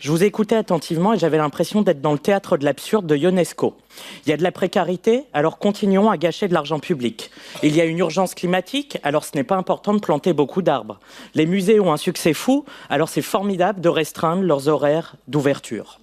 Je vous écoutais attentivement et j'avais l'impression d'être dans le théâtre de l'absurde de Ionesco. Il y a de la précarité, alors continuons à gâcher de l'argent public. Il y a une urgence climatique, alors ce n'est pas important de planter beaucoup d'arbres. Les musées ont un succès fou, alors c'est formidable de restreindre leurs horaires d'ouverture.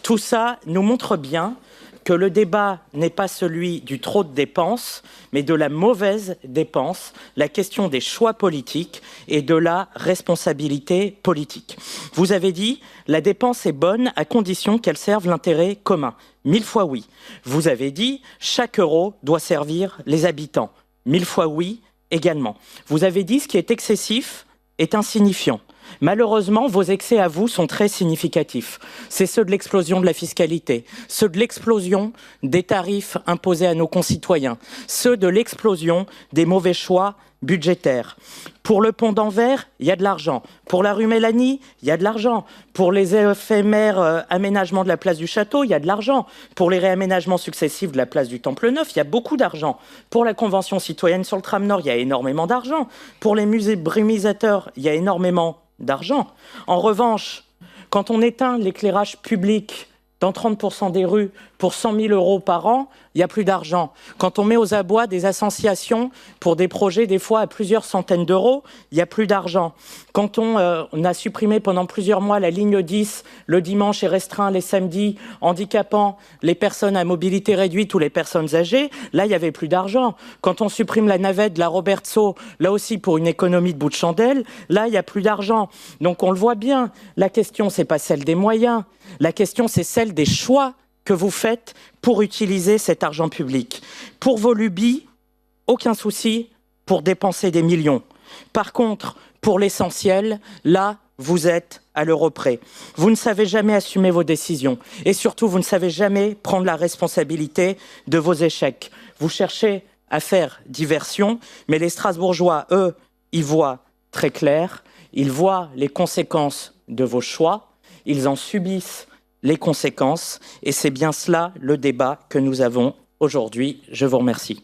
Tout ça nous montre bien que le débat n'est pas celui du trop de dépenses, mais de la mauvaise dépense, la question des choix politiques et de la responsabilité politique. Vous avez dit, la dépense est bonne à condition qu'elle serve l'intérêt commun. 1000 fois oui. Vous avez dit, chaque euro doit servir les habitants. 1000 fois oui également. Vous avez dit, ce qui est excessif est insignifiant. Malheureusement, vos excès à vous sont très significatifs. C'est ceux de l'explosion de la fiscalité, ceux de l'explosion des tarifs imposés à nos concitoyens, ceux de l'explosion des mauvais choix budgétaires. Pour le pont d'Anvers, il y a de l'argent. Pour la rue Mélanie, il y a de l'argent. Pour les éphémères aménagements de la place du Château, il y a de l'argent. Pour les réaménagements successifs de la place du Temple Neuf, il y a beaucoup d'argent. Pour la Convention citoyenne sur le tram Nord, il y a énormément d'argent. Pour les musées brumisateurs, il y a énormément d'argent. En revanche, quand on éteint l'éclairage public dans 30% des rues pour 100 000 euros par an, il n'y a plus d'argent. Quand on met aux abois des associations pour des projets, des fois à plusieurs centaines d'euros, il n'y a plus d'argent. Quand on a supprimé pendant plusieurs mois la ligne 10, le dimanche et restreint les samedis, handicapant les personnes à mobilité réduite ou les personnes âgées, là, il n'y avait plus d'argent. Quand on supprime la navette de la Robertso, là aussi pour une économie de bout de chandelle, là, il n'y a plus d'argent. Donc on le voit bien, la question, c'est pas celle des moyens, la question, c'est celle des choix que vous faites pour utiliser cet argent public. Pour vos lubies, aucun souci pour dépenser des millions. Par contre, pour l'essentiel, là, vous êtes à l'euro près. Vous ne savez jamais assumer vos décisions et surtout, vous ne savez jamais prendre la responsabilité de vos échecs. Vous cherchez à faire diversion, mais les Strasbourgeois, eux, y voient très clair. Ils voient les conséquences de vos choix. Ils en subissent les conséquences et c'est bien cela le débat que nous avons aujourd'hui. Je vous remercie.